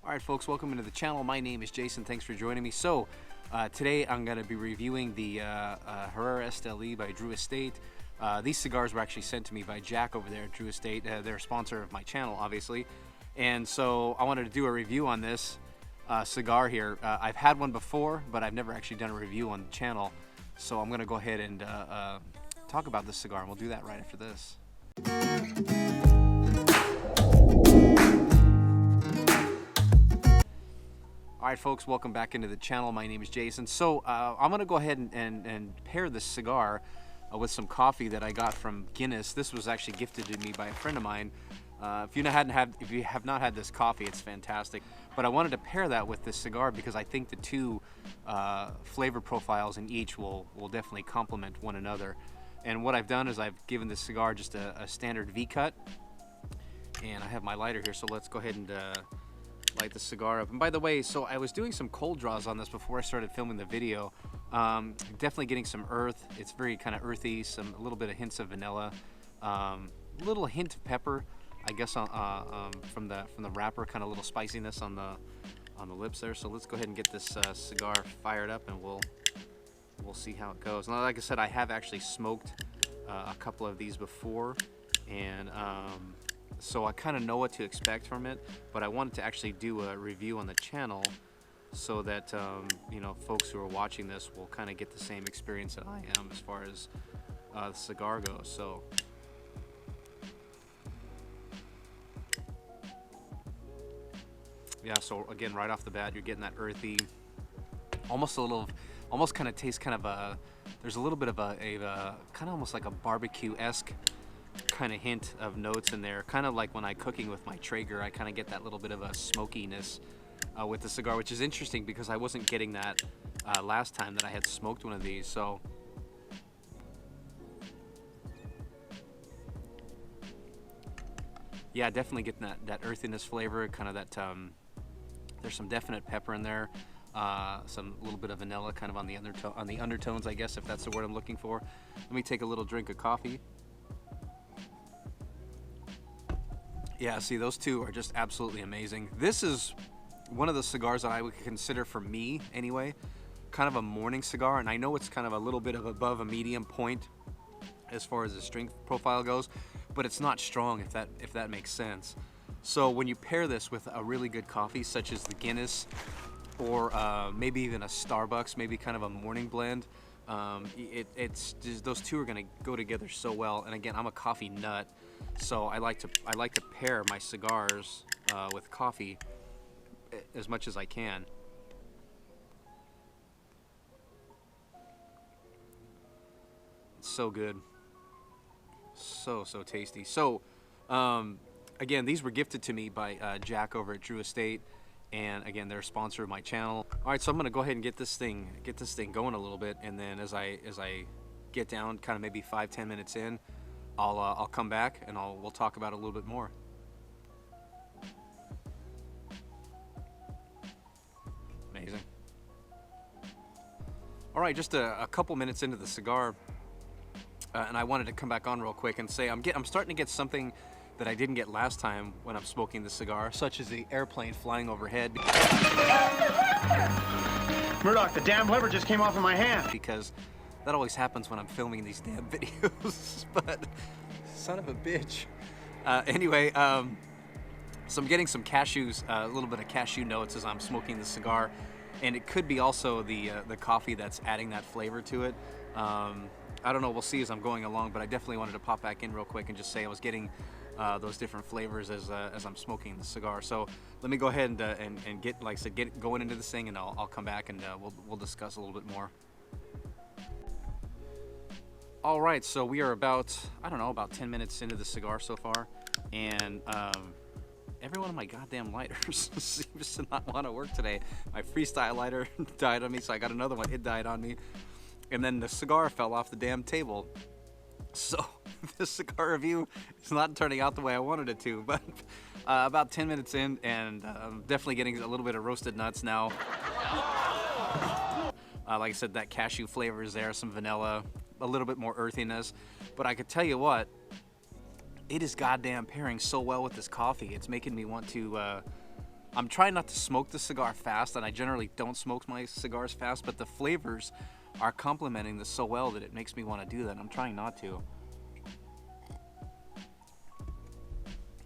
Alright folks, welcome into the channel. My name is Jason. Thanks for joining me. So today I'm going to be reviewing the Herrera Esteli by Drew Estate. These cigars were actually sent to me by Jack over there at Drew Estate. They're a sponsor of my channel, obviously. And so I wanted to do a review on this cigar here. I've had one before, but I've never actually done a review on the channel. So I'm going to go ahead and talk about this cigar, and we'll do that right after this. Alright folks, welcome back into the channel. My name is Jason. So I'm going to go ahead and pair this cigar with some coffee that I got from Guinness. This was actually gifted to me by a friend of mine. If you have not had this coffee, it's fantastic. But I wanted to pair that with this cigar because I think the two flavor profiles in each will definitely complement one another. And what I've done is I've given this cigar just a standard V-cut. And I have my lighter here, so let's go ahead and light the cigar up. And by the way, so I was doing some cold draws on this before I started filming the video. Definitely getting some earth. It's very kind of earthy, a little bit of hints of vanilla, little hint of pepper, I guess, from the wrapper, kind of little spiciness on the lips there. So let's go ahead and get this cigar fired up, and we'll see how it goes. Now, like I said, I have actually smoked a couple of these before, and so I kind of know what to expect from it, but I wanted to actually do a review on the channel so that you know, folks who are watching this will kind of get the same experience that I am as far as the cigar goes. So yeah, so again, right off the bat, you're getting that earthy, almost kind of tastes kind of a, there's a little bit of a kind of almost like a barbecue-esque kind of hint of notes in there, kind of like when I'm cooking with my Traeger. I kind of get that little bit of a smokiness with the cigar, which is interesting because I wasn't getting that last time that I had smoked one of these. So yeah, definitely getting that earthiness flavor, kind of that there's some definite pepper in there, some little bit of vanilla kind of on the undertones, I guess, if that's the word I'm looking for. Let me take a little drink of coffee. Yeah, see, those two are just absolutely amazing. This is one of the cigars that I would consider, for me anyway, kind of a morning cigar, and I know it's kind of a little bit of above a medium point as far as the strength profile goes, but it's not strong, if that makes sense. So when you pair this with a really good coffee such as the Guinness, or maybe even a Starbucks, maybe kind of a morning blend, it's just, those two are going to go together so well. And again, I'm a coffee nut, so I like to pair my cigars with coffee as much as I can. It's so good, so tasty. So again, these were gifted to me by Jack over at Drew Estate, and again, they're a sponsor of my channel. All right, so I'm gonna go ahead and get this thing going a little bit, and then as I get down, kind of maybe 5-10 minutes in, I'll come back and we'll talk about it a little bit more. Amazing. All right, just a couple minutes into the cigar, and I wanted to come back on real quick and say I'm starting to get something that I didn't get last time when I'm smoking the cigar, such as the airplane flying overhead. Murdoch, the damn lever just came off of my hand. Because that always happens when I'm filming these damn videos. But son of a bitch. Anyway, so I'm getting some cashews, a little bit of cashew notes as I'm smoking the cigar, and it could be also the coffee that's adding that flavor to it. I don't know, we'll see as I'm going along, but I definitely wanted to pop back in real quick and just say I was getting those different flavors as I'm smoking the cigar. So let me go ahead and get, like I said, get going into this thing, and I'll come back and we'll discuss a little bit more. All right, so we are about 10 minutes into the cigar so far, and every one of my goddamn lighters seems to not want to work today. My freestyle lighter died on me, so I got another one. It died on me, and then the cigar fell off the damn table. So this cigar review is not turning out the way I wanted it to, but about 10 minutes in, and I'm definitely getting a little bit of roasted nuts now. Like I said, that cashew flavor is there, some vanilla, a little bit more earthiness. But I could tell you what, it is goddamn pairing so well with this coffee. It's making me want to I'm trying not to smoke the cigar fast, and I generally don't smoke my cigars fast, but the flavors are complementing this so well that it makes me want to do that. I'm trying not to.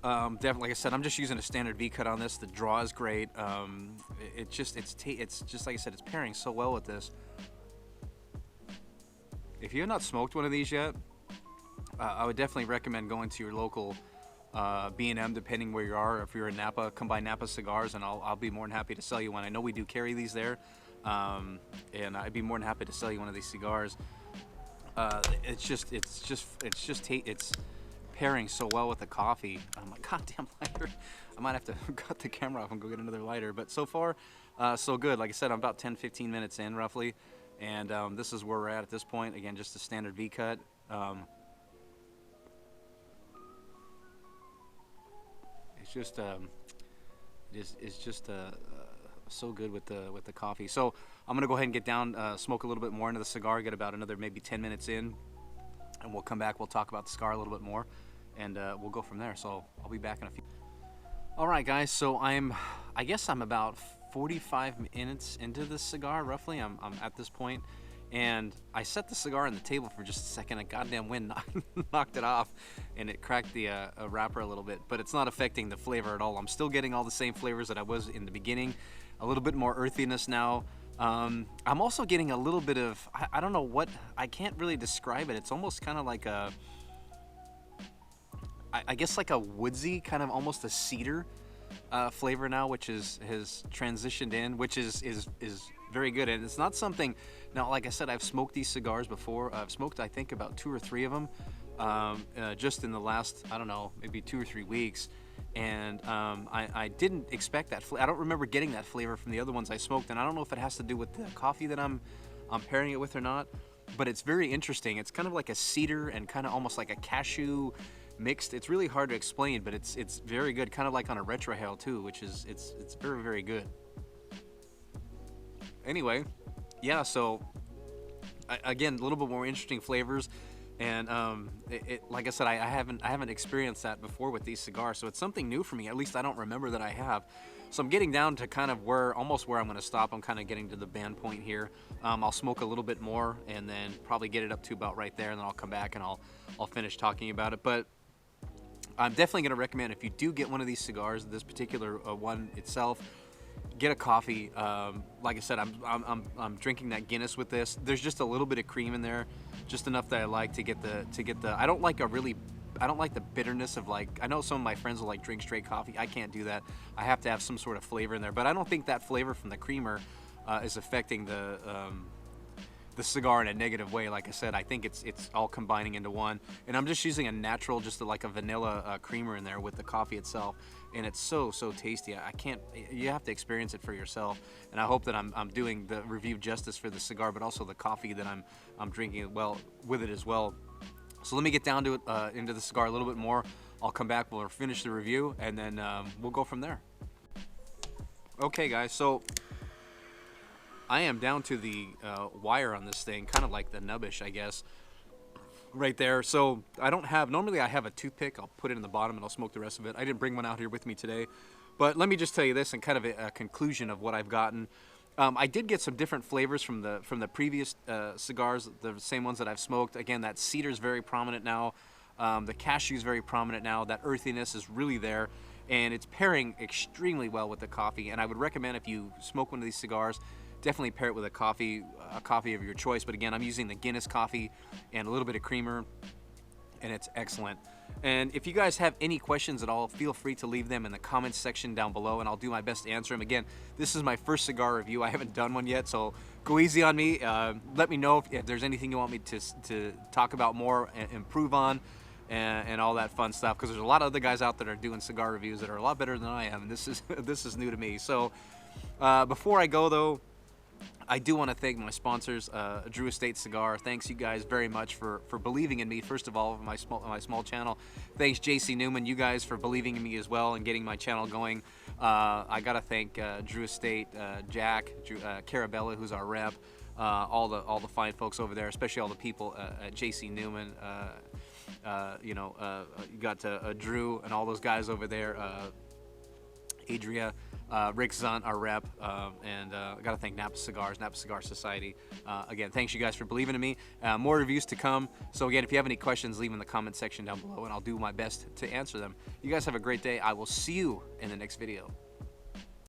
Definitely, like I said, I'm just using a standard V cut on this. The draw is great. It's just like I said, it's pairing so well with this. If you have not smoked one of these yet, I would definitely recommend going to your local B&M, depending where you are. If you're in Napa, come by Napa Cigars, and I'll be more than happy to sell you one. I know we do carry these there, and I'd be more than happy to sell you one of these cigars. It's pairing so well with the coffee. I'm like, goddamn lighter. I might have to cut the camera off and go get another lighter. But so far, so good. Like I said, I'm about 10-15 minutes in roughly, and this is where we're at this point. Again, just a standard V cut. It's just so good with the coffee. So I'm gonna go ahead and get down, smoke a little bit more into the cigar, get about another maybe 10 minutes in, and we'll come back. We'll talk about the cigar a little bit more, and we'll go from there. So I'll be back in a few. All right, guys. So I guess I'm about 45 minutes into this cigar, roughly. I'm at this point, and I set the cigar on the table for just a second. A goddamn wind knocked it off, and it cracked the wrapper a little bit. But it's not affecting the flavor at all. I'm still getting all the same flavors that I was in the beginning. A little bit more earthiness now. I'm also getting a little bit of, I don't know what, I can't really describe it. It's almost kind of like a, I guess like a woodsy, kind of almost a cedar flavor now, which has transitioned in, which is very good. And it's not something, now like I said, I've smoked these cigars before. I've smoked, I think, about 2 or 3 of them just in the last, I don't know, maybe 2 or 3 weeks. And I didn't expect that. I don't remember getting that flavor from the other ones I smoked, and I don't know if it has to do with the coffee that I'm pairing it with or not. But it's very interesting. It's kind of like a cedar and kind of almost like a cashew mixed. It's really hard to explain, but it's very good. Kind of like on a retrohale too, which is it's very, very good. Anyway, yeah. So again, a little bit more interesting flavors. And like I said, I haven't experienced that before with these cigars, so it's something new for me. At least I don't remember that I have. So I'm getting down to kind of almost where I'm going to stop. I'm kind of getting to the band point here. I'll smoke a little bit more, and then probably get it up to about right there, and then I'll come back and I'll finish talking about it. But I'm definitely going to recommend, if you do get one of these cigars, this particular one itself, get a coffee. Like I said, I'm drinking that Guinness with this. There's just a little bit of cream in there, just enough that I like to get the. I don't like the bitterness of, like, I know some of my friends will like drink straight coffee. I can't do that. I have to have some sort of flavor in there. But I don't think that flavor from the creamer is affecting the cigar in a negative way. Like I said, I think it's all combining into one. And I'm just using a natural, just like a vanilla creamer in there with the coffee itself. And it's so tasty. I can't, you have to experience it for yourself. And I hope that I'm doing the review justice for the cigar, but also the coffee that I'm drinking well with it as well. So let me get down to it, into the cigar a little bit more. I'll come back, we'll finish the review, and then we'll go from there. Okay, guys, so I am down to the wire on this thing, kind of like the nubbish, I guess, right there. So I don't have, normally I have a toothpick. I'll put it in the bottom and I'll smoke the rest of it. I didn't bring one out here with me today, but let me just tell you this and kind of a conclusion of what I've gotten. I did get some different flavors from the previous cigars, the same ones that I've smoked. Again, that cedar is very prominent now. The cashew is very prominent now. That earthiness is really there, and it's pairing extremely well with the coffee. And I would recommend, if you smoke one of these cigars, definitely pair it with a coffee of your choice. But again, I'm using the Guinness coffee and a little bit of creamer, and it's excellent. And if you guys have any questions at all, feel free to leave them in the comments section down below, and I'll do my best to answer them. Again, this is my first cigar review. I haven't done one yet, so go easy on me. Let me know if there's anything you want me to talk about more and improve on, and all that fun stuff, because there's a lot of other guys out there that are doing cigar reviews that are a lot better than I am, and this is new to me. So before I go, though, I do want to thank my sponsors, Drew Estate Cigar. Thanks, you guys, very much for believing in me. First of all, my small channel. Thanks, JC Newman, you guys, for believing in me as well and getting my channel going. I gotta thank Drew Estate, Jack, Carabella, who's our rep, all the fine folks over there, especially all the people at JC Newman. You got Drew and all those guys over there. Adria, Rick Zunt, our rep, and I got to thank Napa Cigars, Napa Cigar Society. Again, thanks you guys for believing in me. More reviews to come. So again, if you have any questions, leave them in the comment section down below, and I'll do my best to answer them. You guys have a great day. I will see you in the next video.